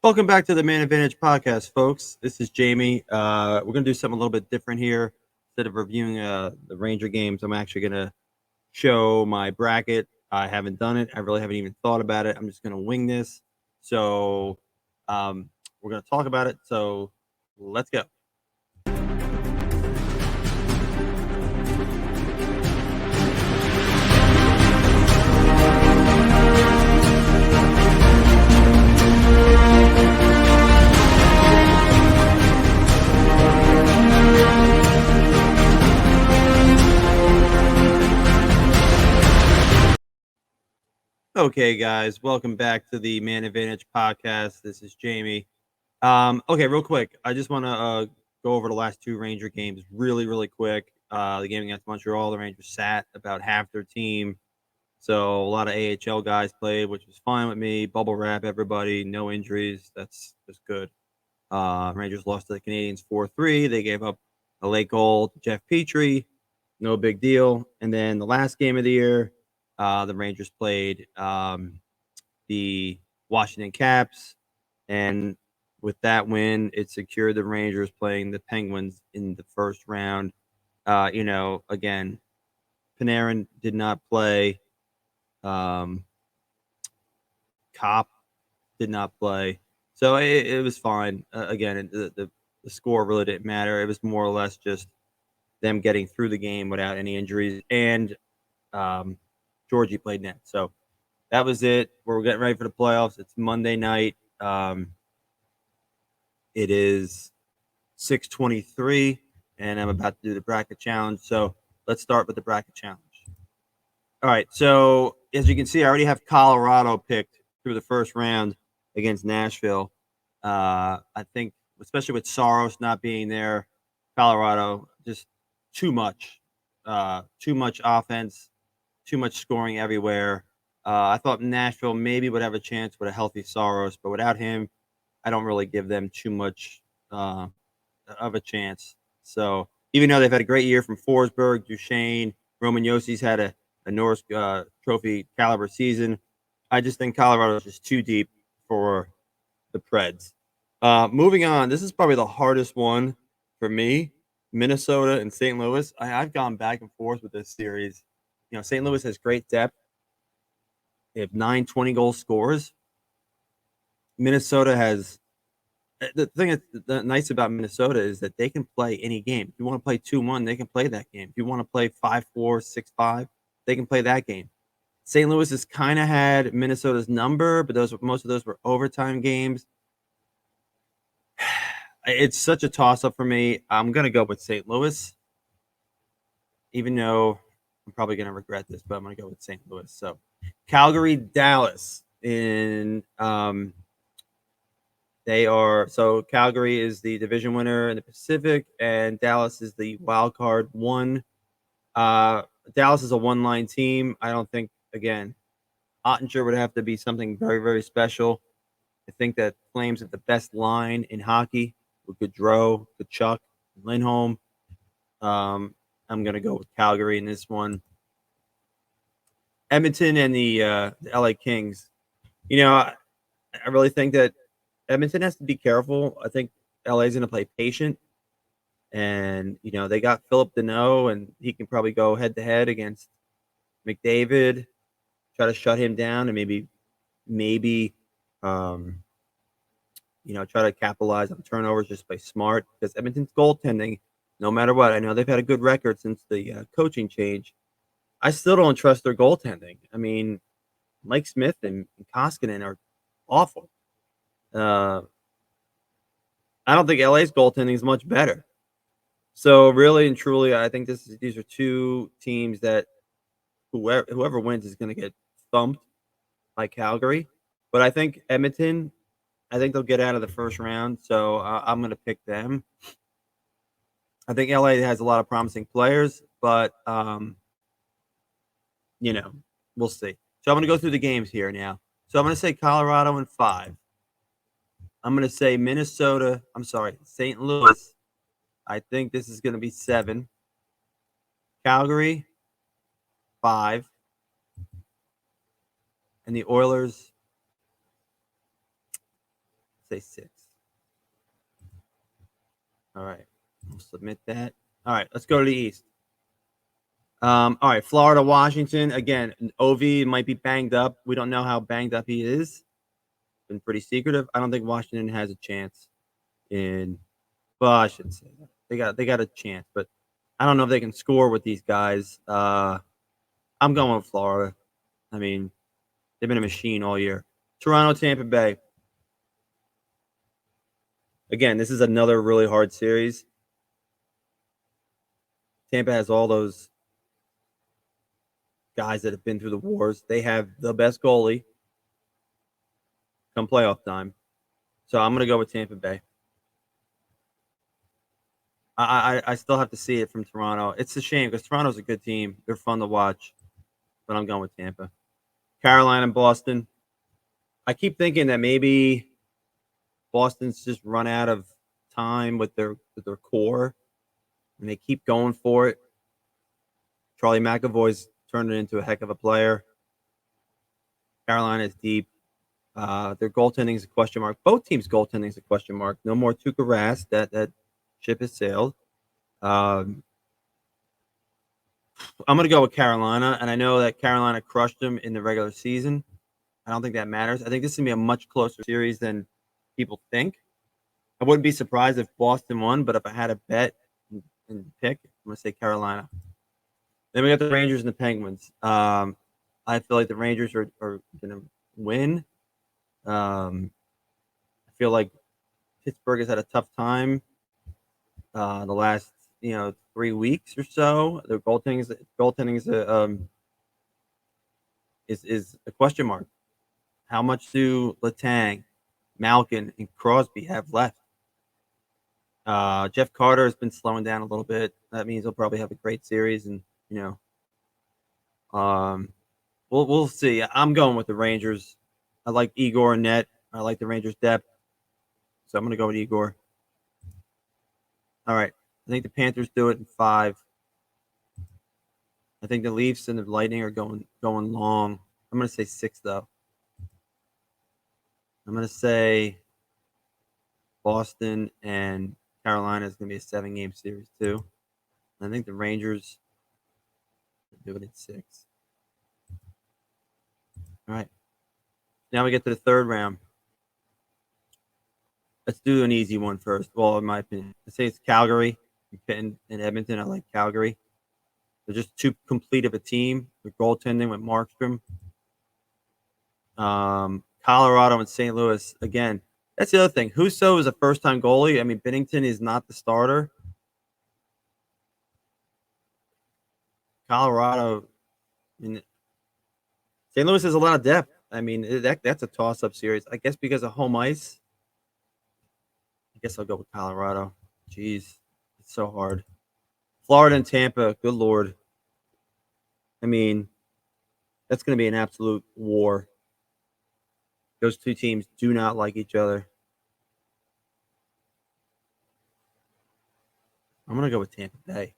Welcome back to the Man Advantage podcast, folks. This is Jamie. We're going to do something a little bit different here. Instead of reviewing the Ranger games, I'm actually going to show my bracket. I haven't done it. I really haven't even thought about it. I'm just going to wing this. So we're going to talk about it. So let's go. Okay, guys, welcome back to the Man Advantage podcast. This is Jamie. Okay, real quick, I just want to go over the last two Ranger games really quick. The game against Montreal, the Rangers sat about half their team, so a lot of AHL guys played, which was fine with me. Bubble wrap everybody, no injuries. That's just good. Rangers lost to the Canadiens 4-3. They gave up a late goal to Jeff Petrie. No big deal. And then the last game of the year, the Rangers played the Washington Caps. And with that win, it secured the Rangers playing the Penguins in the first round. Again, Panarin did not play. Cop did not play. So it was fine. Again, the score really didn't matter. It was more or less just them getting through the game without any injuries. And Georgie played net. So that was it. We're getting ready for the playoffs. It's Monday night. It is 6:23, and I'm about to do the bracket challenge. So let's start with the bracket challenge. All right. So as you can see, I already have Colorado picked through the first round against Nashville. I think, especially with Saros not being there, Colorado just too much offense, too much scoring everywhere. I thought Nashville maybe would have a chance with a healthy Saros, but without him, I don't really give them too much of a chance. So even though they've had a great year from Forsberg, Duchesne, Roman Yossi's had a Norris Trophy caliber season, I just think Colorado is just too deep for the Preds. Moving on, this is probably the hardest one for me. Minnesota and St. Louis. I've gone back and forth with this series. St. Louis has great depth. They have 9 20-goal scorers. Minnesota has the thing that's nice about Minnesota is that they can play any game. If you want to play 2-1, they can play that game. If you want to play 5-4, 6-5, they can play that game. St. Louis has kind of had Minnesota's number, but most of those were overtime games. It's such a toss-up for me. I'm going to go with St. Louis, even though I'm probably going to regret this, but I'm going to go with St. Louis. So Calgary, Dallas in Calgary is the division winner in the Pacific, and Dallas is the wild card one. Dallas is a one-line team. I don't think, again, Ottinger would have to be something very special. I think that Flames have the best line in hockey with Gaudreau, Tkachuk, Lindholm. I'm going to go with Calgary in this one. Edmonton and the LA Kings. I really think that Edmonton has to be careful. I think LA is going to play patient. And, they got Philip Deneau, and he can probably go head-to-head against McDavid, try to shut him down, and maybe try to capitalize on turnovers, just play smart. Because Edmonton's goaltending, no matter what, I know they've had a good record since the coaching change. I still don't trust their goaltending. I mean, Mike Smith and Koskinen are awful. I don't think LA's goaltending is much better. So really and truly, I think these are two teams that whoever wins is going to get thumped by Calgary. But I think Edmonton, I think they'll get out of the first round. So I'm going to pick them. I think LA has a lot of promising players, but we'll see. So I'm going to go through the games here now. So I'm going to say Colorado in 5. I'm going to say St. Louis. I think this is going to be 7. Calgary, 5. And the Oilers, say 6. All right. We'll submit that. All right. Let's go to the East. All right. Florida, Washington. Again, Ovi might be banged up. We don't know how banged up he is. Been pretty secretive. I don't think Washington has a chance in. Well, I shouldn't say that. They got a chance, but I don't know if they can score with these guys. I'm going with Florida. I mean, they've been a machine all year. Toronto, Tampa Bay. Again, this is another really hard series. Tampa has all those guys that have been through the wars. They have the best goalie come playoff time. So I'm going to go with Tampa Bay. I still have to see it from Toronto. It's a shame because Toronto's a good team. They're fun to watch, but I'm going with Tampa. Carolina and Boston. I keep thinking that maybe Boston's just run out of time with their core, and they keep going for it. Charlie McAvoy's turned it into a heck of a player. Carolina is deep. Their goaltending is a question mark. Both teams' goaltending is a question mark. No more Tuukka Rask. That ship has sailed. I'm going to go with Carolina, and I know that Carolina crushed them in the regular season. I don't think that matters. I think this is going to be a much closer series than people think. I wouldn't be surprised if Boston won, but if I had a bet and pick, I'm going to say Carolina. Then we got the Rangers and the Penguins. I feel like the Rangers are going to win. I feel like Pittsburgh has had a tough time the last 3 weeks or so. Their goaltending is a question mark. How much do Letang, Malkin, and Crosby have left? Jeff Carter has been slowing down a little bit. That means he'll probably have a great series, and we'll see. I'm going with the Rangers. I like Igor and net. I like the Rangers' depth, so I'm going to go with Igor. All right, I think the Panthers do it in 5. I think the Leafs and the Lightning are going long. I'm going to say 6 though. I'm going to say Boston and Carolina is going to be a 7-game series too. I think the Rangers do it in 6. All right. Now we get to the third round. Let's do an easy one first. Well, in my opinion, I say it's Calgary and Edmonton. I like Calgary. They're just too complete of a team. Their goaltending with Markstrom. Colorado and St. Louis. Again, that's the other thing. Husso is a first-time goalie. I mean, Binnington is not the starter. Colorado, I mean, St. Louis has a lot of depth. I mean, that's a toss-up series. I guess because of home ice. I guess I'll go with Colorado. Jeez, it's so hard. Florida and Tampa, good Lord. I mean, that's going to be an absolute war. Those two teams do not like each other. I'm going to go with Tampa Bay.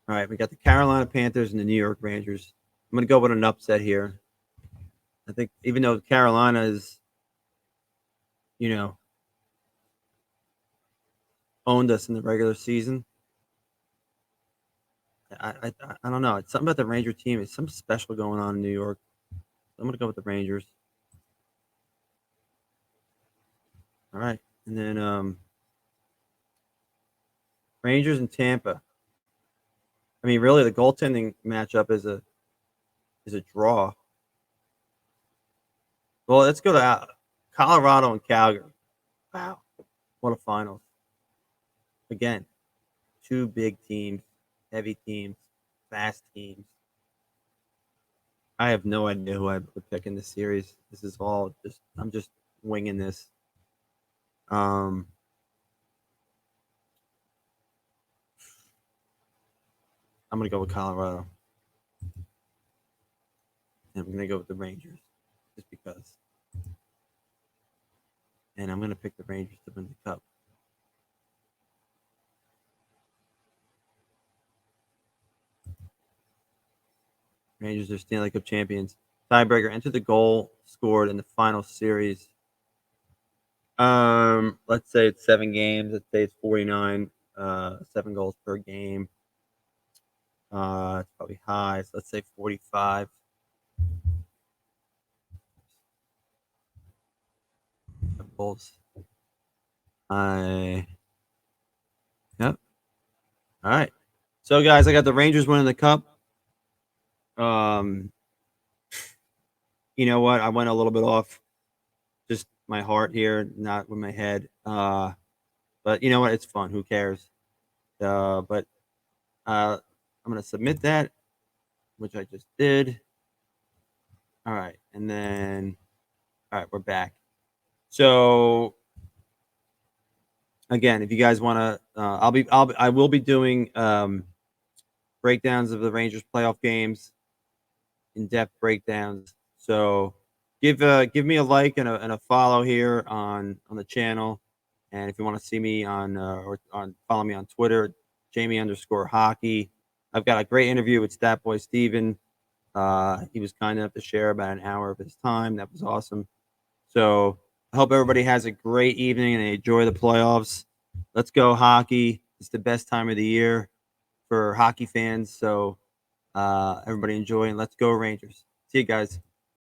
All right, we got the Carolina Panthers and the New York Rangers. I'm going to go with an upset here. I think even though Carolina is, owned us in the regular season, I don't know. It's something about the Ranger team. It's something special going on in New York. I'm going to go with the Rangers. All right, and then Rangers and Tampa. I mean, really, the goaltending matchup is a draw. Well, let's go to Colorado and Calgary. Wow, what a finals! Again, 2 big teams, heavy teams, fast teams. I have no idea who I would pick in this series. This is all I'm just winging this. I'm gonna go with Colorado. And I'm gonna go with the Rangers, just because. And I'm gonna pick the Rangers to win the cup. Rangers are Stanley Cup champions. tiebreaker, enter the goal scored in the final series. Let's say it's 7 games. Let's say it's 49. 7 goals per game. It's probably high. So let's say 45. Goals. Yep. All right. So guys, I got the Rangers winning the cup. You know what? I went a little bit off just my heart here, not with my head. But you know what? It's fun. Who cares? But I'm gonna submit that, which I just did. All right, and then all right, we're back. So again, if you guys want to, I will be doing breakdowns of the Rangers playoff games, in-depth breakdowns. So give me a like and a follow here on the channel, and if you want to see me on follow me on Twitter, Jamie_hockey. I've got a great interview with Stat Boy Steven. He was kind enough to share about an hour of his time. That was awesome. So I hope everybody has a great evening and they enjoy the playoffs. Let's go hockey. It's the best time of the year for hockey fans. So everybody enjoy and let's go Rangers. See you guys.